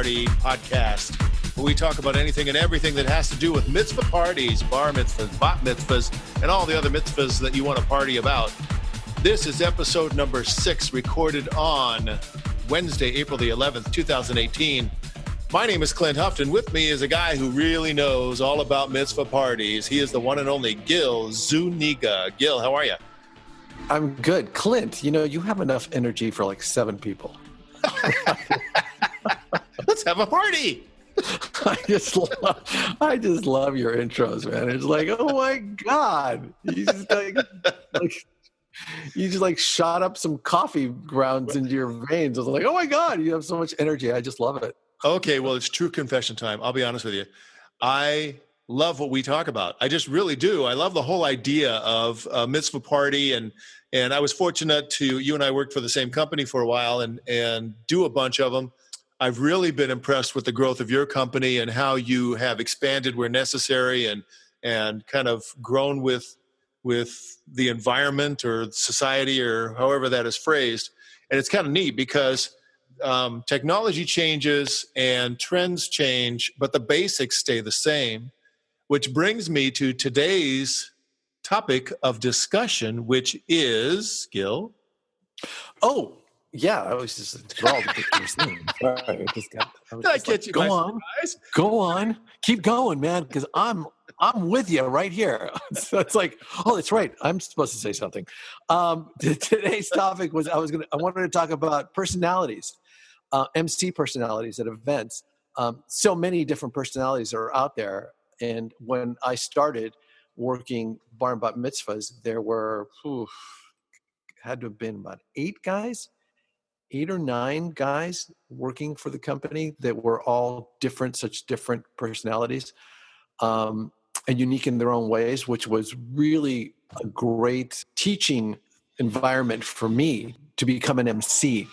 Party Podcast, where we talk about anything and everything that has to do with mitzvah parties, bar mitzvahs, bat mitzvahs, and all the other mitzvahs that you want to party about. This is episode number 6, recorded on Wednesday, April the 11th, 2018. My name is Clint Houghton. With me is a guy who really knows all about mitzvah parties. He is the one and only Gil Zuniga. Gil, how are you? I'm good. Clint, you have enough energy for like 7 people. Let's have a party. I just love your intros, man. It's like, oh my God. You just shot up some coffee grounds into your veins. I was like, oh my God, you have so much energy. I just love it. Okay, well, it's true confession time. I'll be honest with you. I love what we talk about. I just really do. I love the whole idea of a mitzvah party. And I was fortunate you and I worked for the same company for a while and do a bunch of them. I've really been impressed with the growth of your company and how you have expanded where necessary and kind of grown with the environment or society or however that is phrased. And it's kind of neat because technology changes and trends change, but the basics stay the same, which brings me to today's topic of discussion, which is, Gil. Oh, yeah. I was just enthralled with what you were saying. Sorry, Did I catch you by surprise? Go on. Keep going, man, because I'm with you right here. So it's like, oh, that's right. I'm supposed to say something. Today's topic was I wanted to talk about personalities. MC personalities at events. So many different personalities are out there. And when I started working bar and bat mitzvahs, there were, had to have been about 8 or 9 guys working for the company that were all such different personalities and unique in their own ways, which was really a great teaching environment for me to become an MC.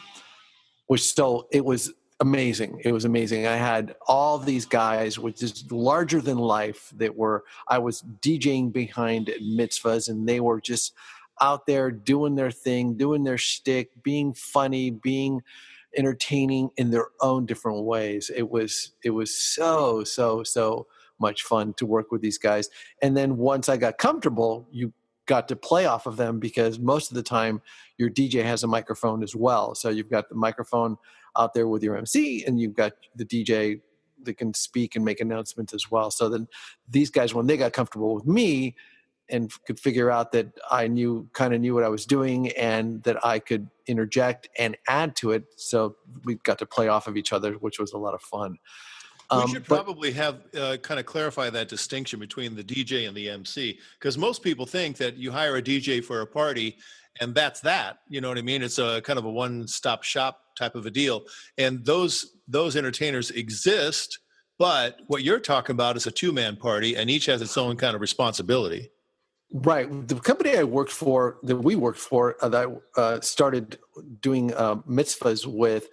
It was amazing. It was amazing. I had all these guys with just larger than life I was DJing behind mitzvahs, and they were just out there doing their thing, doing their shtick, being funny, being entertaining in their own different ways. It was so much fun to work with these guys. And then once I got comfortable, you got to play off of them because most of the time your DJ has a microphone as well. So you've got the microphone out there with your MC and you've got the DJ that can speak and make announcements as well. So then these guys, when they got comfortable with me and could figure out that I kind of knew what I was doing and that I could interject and add to it. So we got to play off of each other, which was a lot of fun. We should probably have kind of clarify that distinction between the DJ and the MC, because most people think that you hire a DJ for a party and that's that. You know what I mean? It's a kind of a one-stop shop type of a deal. And those entertainers exist, but what you're talking about is a 2-man party and each has its own kind of responsibility. Right. The company we worked for, that I started doing mitzvahs with,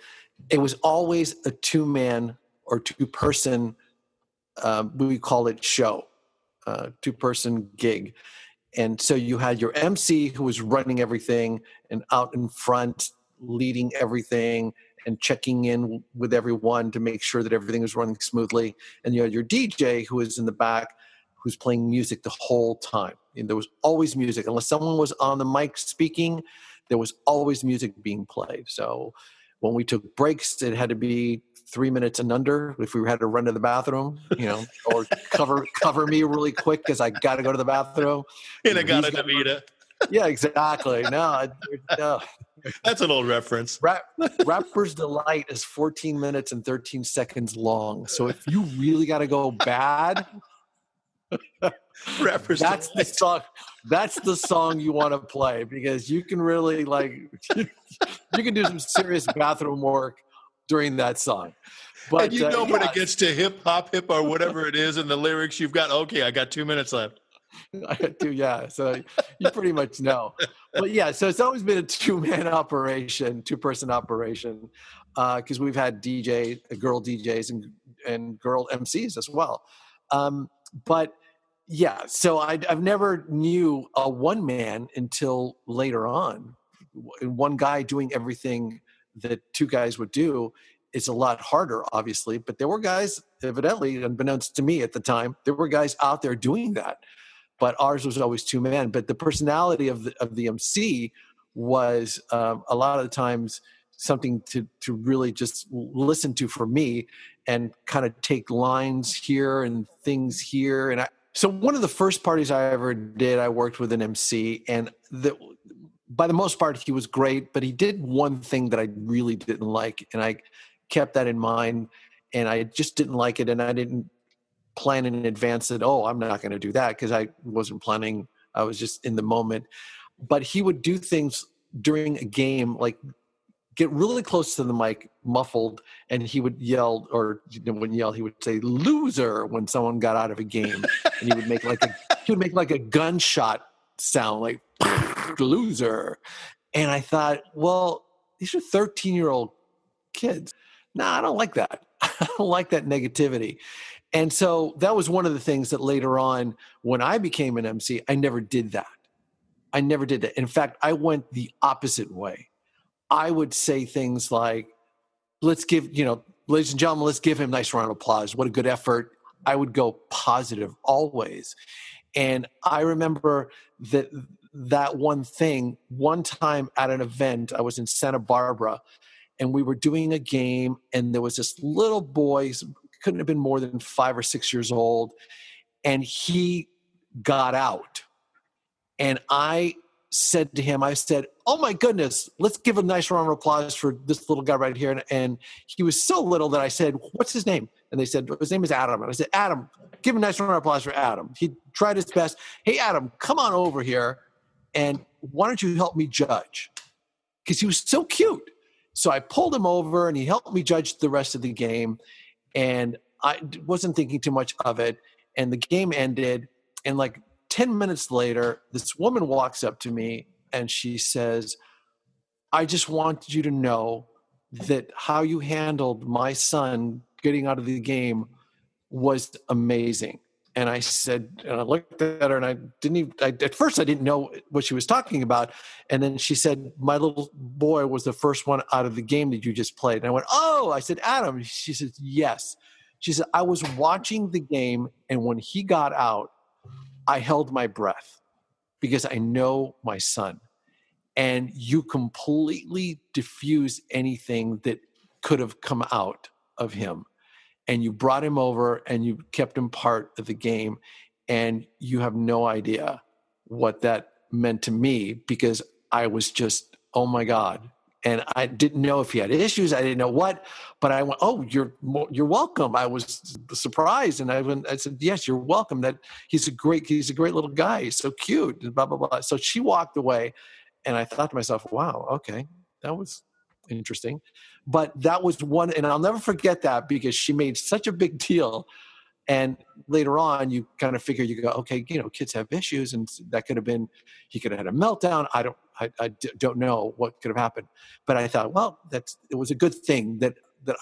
it was always a 2-man or 2-person, we call it show, 2-person gig. And so you had your MC who was running everything and out in front, leading everything and checking in with everyone to make sure that everything was running smoothly. And you had your DJ who was in the back, who's playing music the whole time. And there was always music. Unless someone was on the mic speaking, there was always music being played. So when we took breaks, it had to be 3 minutes and under if we had to run to the bathroom, or cover me really quick because I got to go to the bathroom. And I got a Davida. Yeah, exactly. No. That's an old reference. Rapper's Delight is 14 minutes and 13 seconds long. So if you really got to go bad, that's the song. That's the song you want to play because you can really you can do some serious bathroom work during that song. But and when it gets to hip or whatever it is in the lyrics, you've got, okay, I got 2 minutes left. I do, yeah. So you pretty much know. But yeah, so it's always been a 2-man operation, 2-person operation, because we've had girl DJs and girl MCs as well. But yeah, so I've never knew a 1-man until later on. One guy doing everything that 2 guys would do. it's a lot harder, obviously, but there were guys, evidently, unbeknownst to me at the time, there were guys out there doing that. But ours was always two men. But the personality of the MC was a lot of the times something to really just listen to for me and kind of take lines here and things here. And so one of the first parties I ever did, I worked with an MC, and by the most part, he was great, but he did one thing that I really didn't like, and I kept that in mind, and I just didn't like it, and I didn't plan in advance that, I'm not going to do that, because I wasn't planning. I was just in the moment. But he would do things during a game, like get really close to the mic, muffled, and he would yell, or wouldn't yell, he would say "loser" when someone got out of a game, and he would make like a gunshot sound, like "loser." And I thought, well, these are 13-year-old kids. No, I don't like that. I don't like that negativity. And so that was one of the things that later on, when I became an MC, I never did that. In fact, I went the opposite way. I would say things like, ladies and gentlemen, let's give him a nice round of applause. What a good effort. I would go positive always. And I remember that one thing, one time at an event, I was in Santa Barbara, and we were doing a game, and there was this little boy, couldn't have been more than 5 or 6 years old, and he got out. And I said to him, "Oh my goodness, let's give a nice round of applause for this little guy right here." And he was so little that I said, "What's his name?" And they said, "His name is Adam." And I said, "Adam, give a nice round of applause for Adam. He tried his best. Hey, Adam, come on over here, and why don't you help me judge?" Because he was so cute. So I pulled him over, and he helped me judge the rest of the game. And I wasn't thinking too much of it. And the game ended, and like 10 minutes later, this woman walks up to me and she says, "I just want you to know that how you handled my son getting out of the game was amazing." And I said, and I looked at her, and at first I didn't know what she was talking about. And then she said, "My little boy was the first one out of the game that you just played." And I went, "Oh," I said, "Adam." She said, "Yes." She said, "I was watching the game, and when he got out, I held my breath because I know my son. And you completely diffuse anything that could have come out of him. And you brought him over, and you kept him part of the game. And you have no idea what that meant to me, because I was just, oh my God." And I didn't know if he had issues. I didn't know what, but I went, "Oh, you're welcome." I was surprised, and I said, "Yes, you're welcome. That he's a great little guy. He's so cute." And blah blah blah. So she walked away, and I thought to myself, "Wow, okay, that was interesting." But that was one, and I'll never forget that, because she made such a big deal. And later on, you kind of figure, you go, okay, kids have issues, and that could have been, he could have had a meltdown. I don't know what could have happened. But I thought, well, it was a good thing that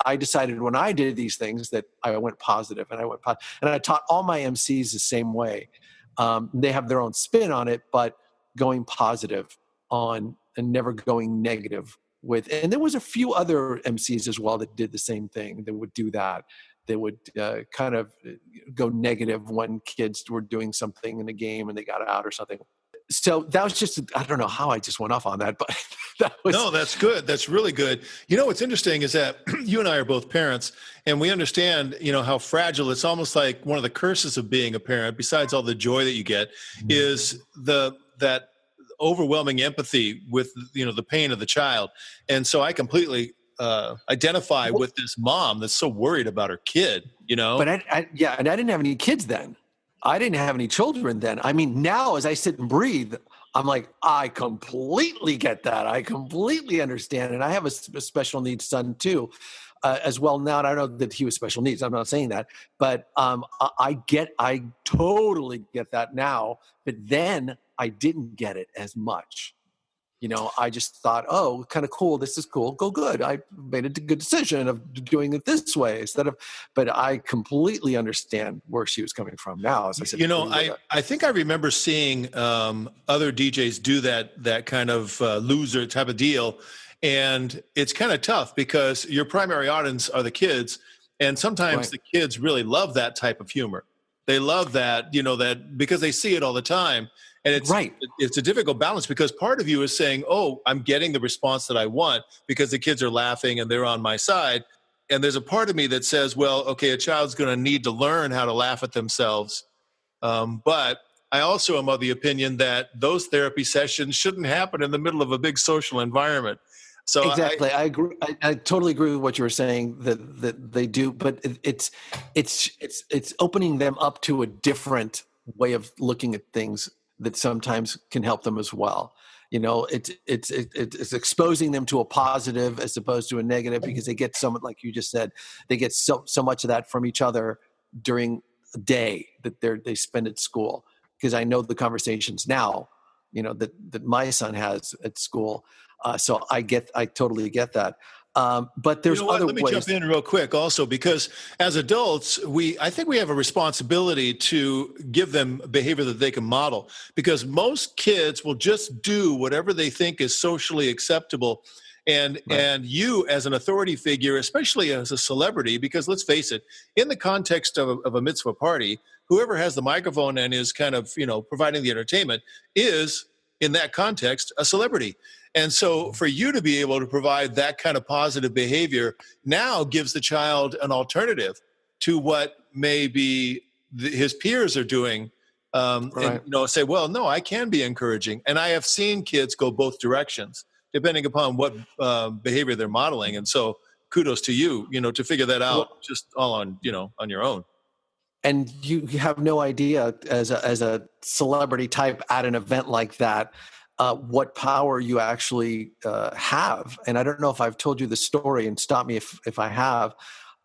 I decided when I did these things that I went positive, and I taught all my MCs the same way. They have their own spin on it, but going positive on and never going negative with. And there was a few other MCs as well that did the same thing. That would do that. They would kind of go negative when kids were doing something in the game and they got out or something. So that was just, I don't know how I just went off on that, but that was. No, that's good. That's really good. What's interesting is that you and I are both parents, and we understand, how fragile. It's almost like one of the curses of being a parent, besides all the joy that you get, is that overwhelming empathy with, the pain of the child. And so I completely identify with this mom that's so worried about her kid, But and I didn't have any kids then. I didn't have any children then. I mean, now as I sit and breathe, I'm like, I completely get that. I completely understand. And I have a special needs son too, as well. Now, I don't know that he was special needs. I'm not saying that, but I totally get that now. But then I didn't get it as much. I just thought, oh, kind of cool. This is cool. Go good. I made a good decision of doing it this way but I completely understand where she was coming from now. As I said, I think I remember seeing other DJs do that kind of loser type of deal. And it's kind of tough because your primary audience are the kids. And sometimes the kids really love that type of humor. They love that, that because they see it all the time. And it's a difficult balance because part of you is saying, oh, I'm getting the response that I want because the kids are laughing and they're on my side. And there's a part of me that says, well, okay, a child's going to need to learn how to laugh at themselves. But I also am of the opinion that those therapy sessions shouldn't happen in the middle of a big social environment. So exactly, I agree. I totally agree with what you were saying that they do, but it's opening them up to a different way of looking at things that sometimes can help them as well. It's exposing them to a positive as opposed to a negative because they get like you just said, they get so much of that from each other during a day that they spend at school. Because I know the conversations now, that my son has at school. So I totally get that. But there's other ways. Let me jump in real quick also, because as adults, I think we have a responsibility to give them behavior that they can model, because most kids will just do whatever they think is socially acceptable. And you as an authority figure, especially as a celebrity, because let's face it, in the context of a mitzvah party, whoever has the microphone and is kind of, providing the entertainment is, in that context, a celebrity. And so for you to be able to provide that kind of positive behavior now gives the child an alternative to what maybe his peers are doing. And, say, well, no, I can be encouraging. And I have seen kids go both directions, depending upon what behavior they're modeling. And so kudos to you, to figure that out just all on your own. And you have no idea as a celebrity type at an event like that, what power you actually have. And I don't know if I've told you the story, and stop me if I have.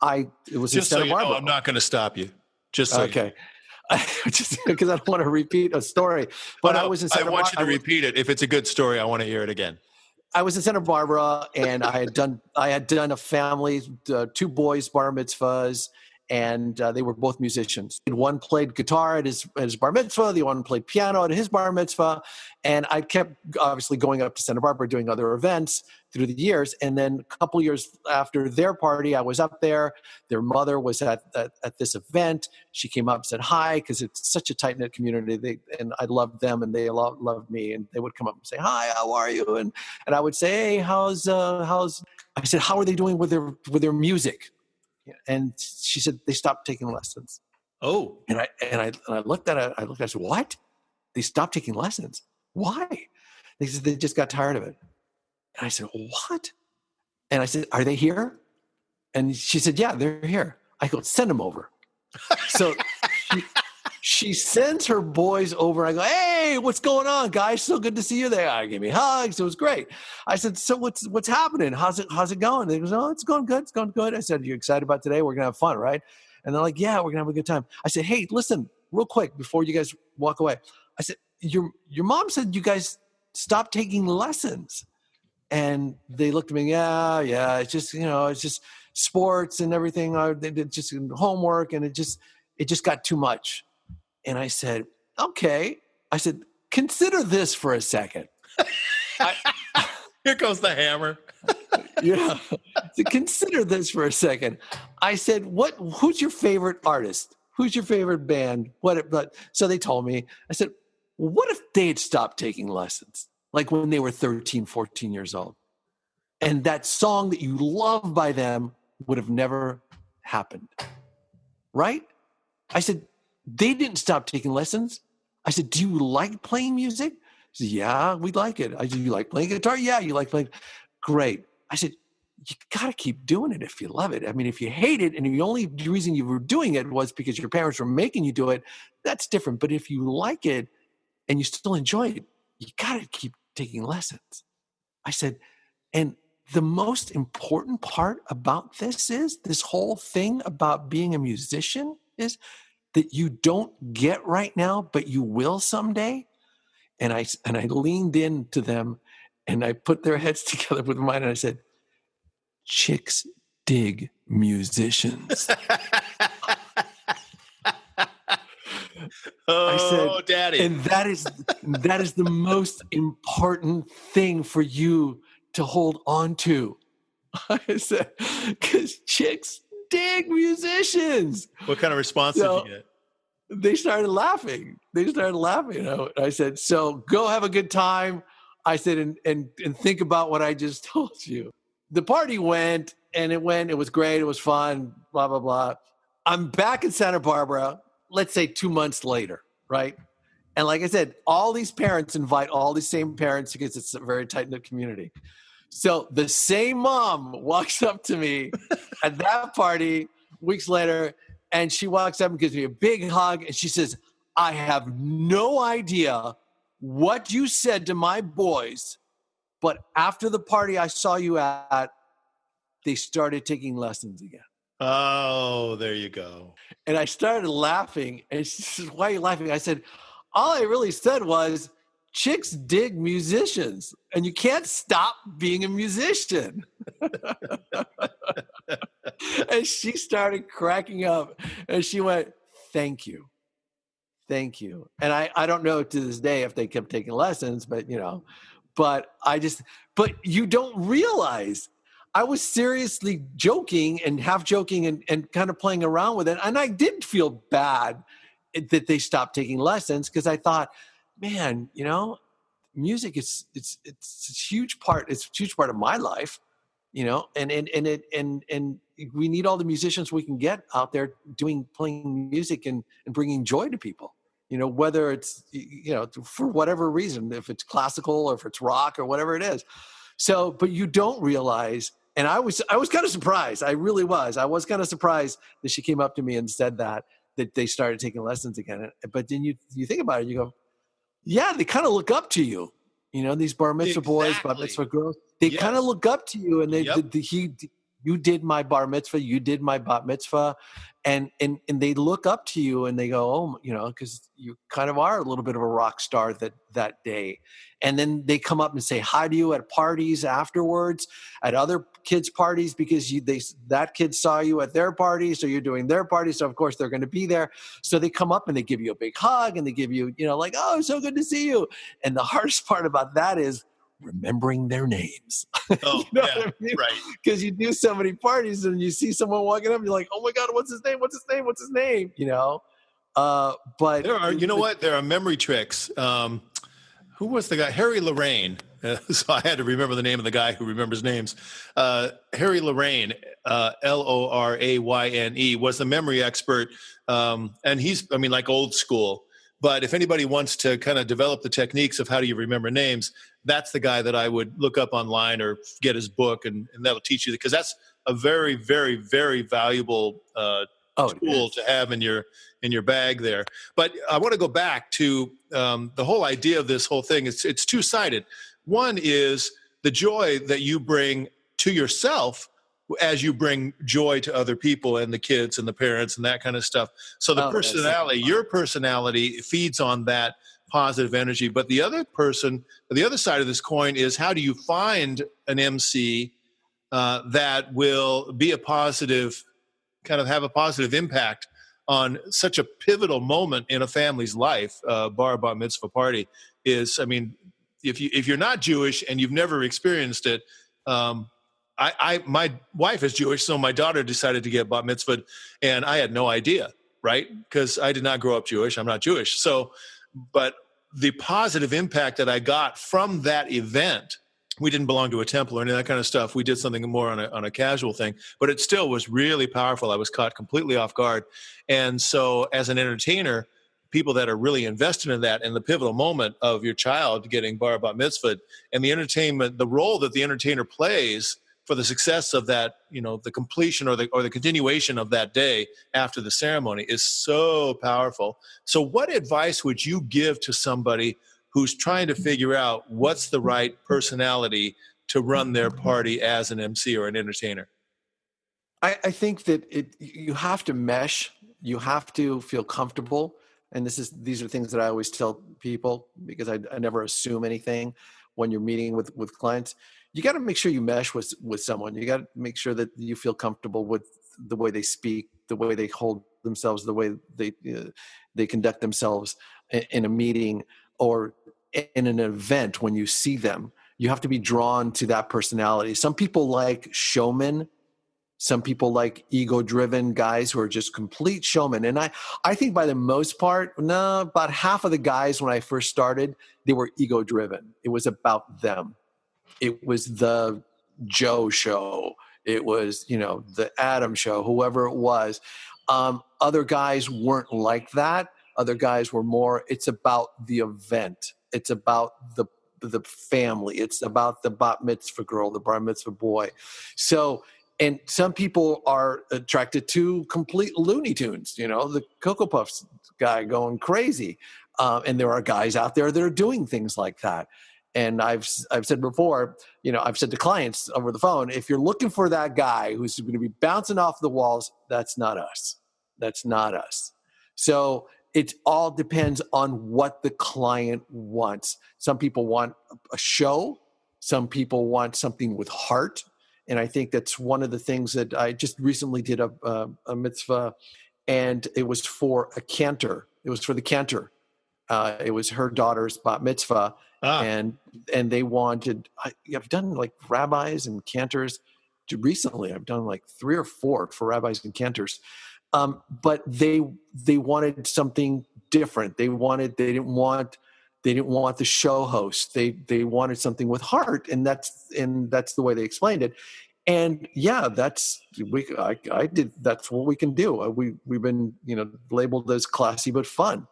It was just in Santa Barbara. I'm not going to stop you. Just so okay. Just because I don't want to repeat a story, but I was in Santa Barbara. I want you to repeat it. If it's a good story, I want to hear it again. I was in Santa Barbara, and I had done a family, 2 boys bar mitzvahs, and they were both musicians. One played guitar at his bar mitzvah, the one played piano at his bar mitzvah, and I kept obviously going up to Santa Barbara doing other events through the years. And then a couple years after their party, I was up there. Their mother was at this event. She came up and said hi, because it's such a tight-knit community. And I loved them, and they loved me. And they would come up and say, hi, how are you? And I would say, hey, how's I said, how are they doing with their music? And she said, they stopped taking lessons. Oh. And I looked at it. I said, what? They stopped taking lessons. Why? They said they just got tired of it. And I said, what? And I said, are they here? And she said, yeah, they're here. I go, send them over. So she sends her boys over. I go, hey, what's going on, guys? So good to see you there. I gave me hugs. It was great. I said, so what's happening? How's it going? They go, oh, it's going good. It's going good. I said, you excited about today? We're going to have fun, right? And they're like, yeah, we're going to have a good time. I said, hey, listen, real quick before you guys walk away. I said, your mom said you guys stopped taking lessons. And they looked at me, yeah, it's just, it's just sports and everything. They did just homework, and it just got too much. And I said, okay. I said, consider this for a second. Here goes the hammer. Yeah. So consider this for a second. I said, who's your favorite artist? Who's your favorite band? So they told me. I said, what if they had stopped taking lessons? Like when they were 13, 14 years old. And that song that you love by them would have never happened. Right? I said, they didn't stop taking lessons. I said, do you like playing music? He said, yeah, we like it. I said, you like playing guitar? Yeah, you like playing. Great. I said, you got to keep doing it if you love it. I mean, if you hate it and the only reason you were doing it was because your parents were making you do it, that's different. But if you like it and you still enjoy it, you got to keep taking lessons. I said, and the most important part about this whole thing about being a musician is that you don't get right now, but you will someday. And I leaned into them and I put their heads together with mine and I said, chicks dig musicians. Oh, I said, daddy. And that is the most important thing for you to hold on to? I said, because chicks dig musicians. What kind of response did you get? They started laughing. I said, so go have a good time. I said, and think about what I just told you. The party went, it was great. It was fun, blah, blah, blah. I'm back in Santa Barbara, let's say 2 months later, right? And like I said, all these parents invite all these same parents because it's a very tight-knit community. So the same mom walks up to me at that party weeks later, and she walks up and gives me a big hug, and she says, I have no idea what you said to my boys, but after the party I saw you at, they started taking lessons again. Oh, there you go. And I started laughing, and she says, why are you laughing? I said, all I really said was, chicks dig musicians, and you can't stop being a musician. And she started cracking up, and she went, thank you. And I don't know to this day if they kept taking lessons, but you don't realize I was seriously joking and half joking and kind of playing around with it. And I did feel bad that they stopped taking lessons, because I thought, man, music is it's a huge part. It's a huge part of my life, and we need all the musicians we can get out there playing music and bringing joy to people, whether it's, for whatever reason, if it's classical or if it's rock or whatever it is. So, but you don't realize, and I was kind of surprised. I really was. I was kind of surprised that she came up to me and said that they started taking lessons again. But then you think about it, you go, yeah, they kind of look up to you. These bar mitzvah boys, bar mitzvah girls, they kind of look up to you, and you did my bar mitzvah, you did my bat mitzvah, and they look up to you and they go, oh, because you kind of are a little bit of a rock star that day. And then they come up and say hi to you at parties afterwards, at other kids' parties, because that kid saw you at their party, so you're doing their party, so of course they're going to be there. So they come up and they give you a big hug, and they give you, like, oh, so good to see you. And the hardest part about that is remembering their names. Oh, you know what I mean? Right. Because you do so many parties and you see someone walking up and you're like, oh my God, what's his name? But there are memory tricks. Who was the guy? Harry Lorraine. So I had to remember the name of the guy who remembers names. Harry Lorraine, Lorayne, was the memory expert. And he's, like old school. But if anybody wants to kind of develop the techniques of how do you remember names, that's the guy that I would look up online or get his book, and that'll teach you, because that's a very, very, very valuable tool to have in your bag there. But I want to go back to the whole idea of this whole thing. It's two-sided. One is the joy that you bring to yourself as you bring joy to other people and the kids and the parents and that kind of stuff. So the personality, your personality feeds on that positive energy. But the other side of this coin is, how do you find an MC that will be a positive, kind of have a positive impact on such a pivotal moment in a family's life? Bar mitzvah party is, if you're not Jewish and you've never experienced it, my wife is Jewish, so my daughter decided to get bat mitzvahed, and I had no idea, right? Because I did not grow up Jewish. I'm not Jewish. So, but the positive impact that I got from that event, we didn't belong to a temple or any of that kind of stuff. We did something more on a casual thing, but it still was really powerful. I was caught completely off guard. And so as an entertainer, people that are really invested in that and the pivotal moment of your child getting bar bat mitzvahed, and the entertainment, the role that the entertainer plays for the success of that, the completion or the continuation of that day after the ceremony is so powerful. So what advice would you give to somebody who's trying to figure out what's the right personality to run their party as an MC or an entertainer? I think that you have to mesh. You have to feel comfortable. And these are things that I always tell people, because I never assume anything when you're meeting with clients. You got to make sure you mesh with someone. You got to make sure that you feel comfortable with the way they speak, the way they hold themselves, the way they conduct themselves in a meeting or in an event when you see them. You have to be drawn to that personality. Some people like showmen. Some people like ego-driven guys who are just complete showmen. And I think by the most part, no, about half of the guys when I first started, they were ego-driven. It was about them. It was the Joe show. It was, the Adam show, whoever it was. Other guys weren't like that. Other guys were more, it's about the event. It's about the family. It's about the bat mitzvah girl, the bar mitzvah boy. So, and some people are attracted to complete Looney Tunes, the Cocoa Puffs guy going crazy. And there are guys out there that are doing things like that. And I've said before, I've said to clients over the phone, if you're looking for that guy who's going to be bouncing off the walls, that's not us. That's not us. So it all depends on what the client wants. Some people want a show. Some people want something with heart. And I think that's one of the things that I just recently did a mitzvah, and it was for a cantor. It was for the cantor. It was her daughter's bat mitzvah. And they wanted, I've done like rabbis and cantors recently. I've done like 3 or 4 for rabbis and cantors. But they wanted something different. They didn't want the show host. They wanted something with heart, and that's the way they explained it. And yeah, I did. That's what we can do. We've been labeled as classy but fun.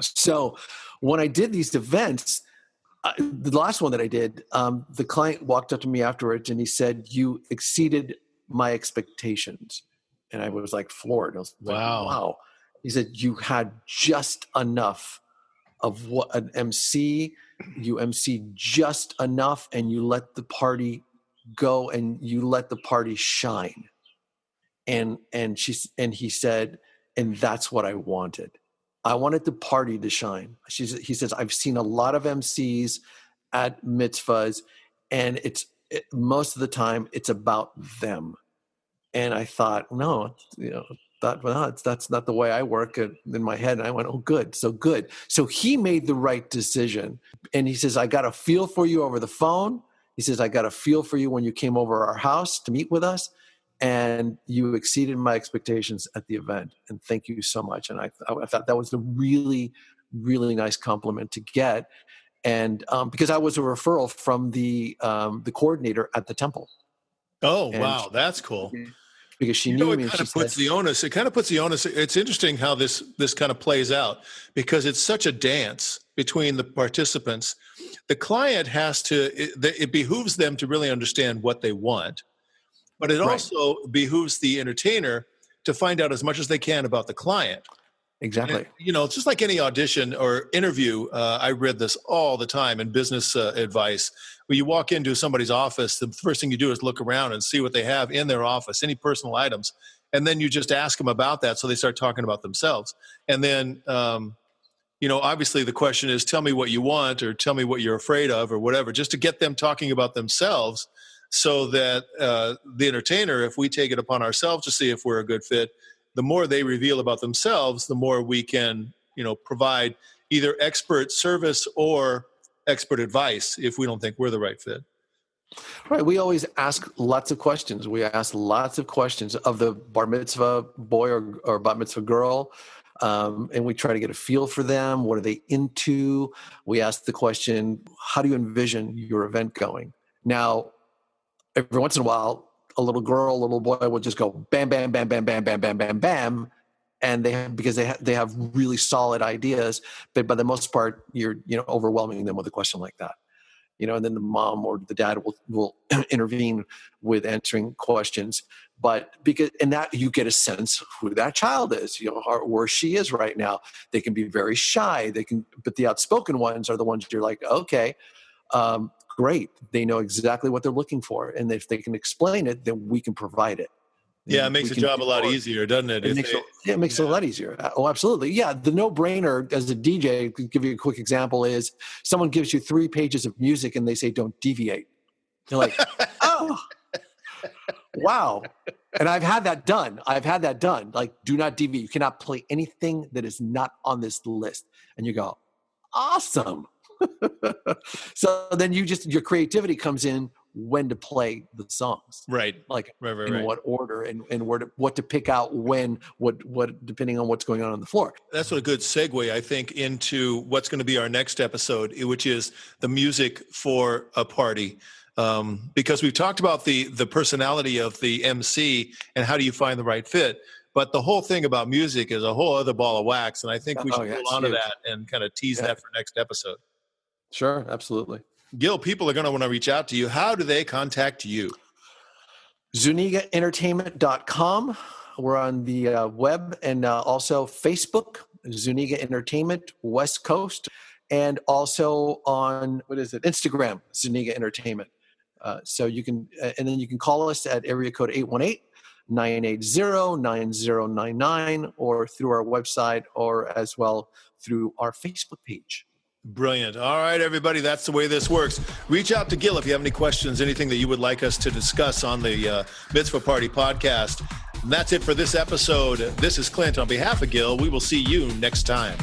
So when I did these events, the last one that I did, the client walked up to me afterwards and he said, "You exceeded my expectations." And I was like floored. I was like, wow. He said, "You had just enough of what an MC, you MC just enough, and you let the party go and you let the party shine." And he said, "And that's what I wanted. I wanted the party to shine." He says, "I've seen a lot of MCs at mitzvahs, and most of the time it's about them." And I thought, no, that's not the way I work in my head. And I went, oh, good. So he made the right decision. And he says, "I got a feel for you over the phone." He says, "I got a feel for you when you came over our house to meet with us. And you exceeded my expectations at the event. And thank you so much." And I thought that was a really, really nice compliment to get. And because I was a referral from the coordinator at the temple. Oh, wow. That's cool. Because she knew me. It kind of puts the onus. It's interesting how this kind of plays out, because it's such a dance between the participants. The client it behooves them to really understand what they want, but it also behooves the entertainer to find out as much as they can about the client. Exactly. And, it's just like any audition or interview. I read this all the time in business advice. When you walk into somebody's office, the first thing you do is look around and see what they have in their office, any personal items. And then you just ask them about that. So they start talking about themselves. And then, obviously the question is, tell me what you want, or tell me what you're afraid of, or whatever, just to get them talking about themselves, so that the entertainer, if we take it upon ourselves to see if we're a good fit, the more they reveal about themselves, the more we can, provide either expert service or expert advice if we don't think we're the right fit. Right. We always ask lots of questions. We ask lots of questions of the bar mitzvah boy or bat mitzvah girl. And we try to get a feel for them. What are they into? We ask the question, how do you envision your event going? Now, every once in a while, a little girl, a little boy will just go bam, bam, bam, bam, bam, bam, bam, bam, bam. And they have really solid ideas, but by the most part, you're overwhelming them with a question like that, and then the mom or the dad will intervene with answering questions, but and that you get a sense who that child is, or where she is right now. They can be very shy. But the outspoken ones are the ones you're like, okay, great. They know exactly what they're looking for, and if they can explain it, then we can provide it. Yeah, it makes the job a lot easier, doesn't it? It makes it a lot easier. Oh, absolutely. Yeah, the no-brainer as a DJ, to give you a quick example, is someone gives you 3 pages of music and they say, "Don't deviate." You're like, oh, wow. And I've had that done. Like, do not deviate. You cannot play anything that is not on this list. And you go, awesome. So then your creativity comes in when to play the songs, Right. like Right. in what order and what to pick out when, what depending on what's going on the floor. That's a good segue, I think, into what's going to be our next episode, which is the music for a party. Because we've talked about the personality of the MC and how do you find the right fit. But the whole thing about music is a whole other ball of wax. And I think we should hold on to that and kind of tease that for next episode. Sure, absolutely. Gil, people are going to want to reach out to you. How do they contact you? ZunigaEntertainment.com. We're on the web and also Facebook, Zuniga Entertainment West Coast, and also on, Instagram, Zuniga Entertainment. So you can, and then you can call us at area code 818-980-9099 or through our website or as well through our Facebook page. Brilliant. All right, everybody, that's the way this works. Reach out to Gil if you have any questions, anything that you would like us to discuss on the Mitzvah Party podcast. And that's it for this episode. This is Clint. On behalf of Gil, we will see you next time.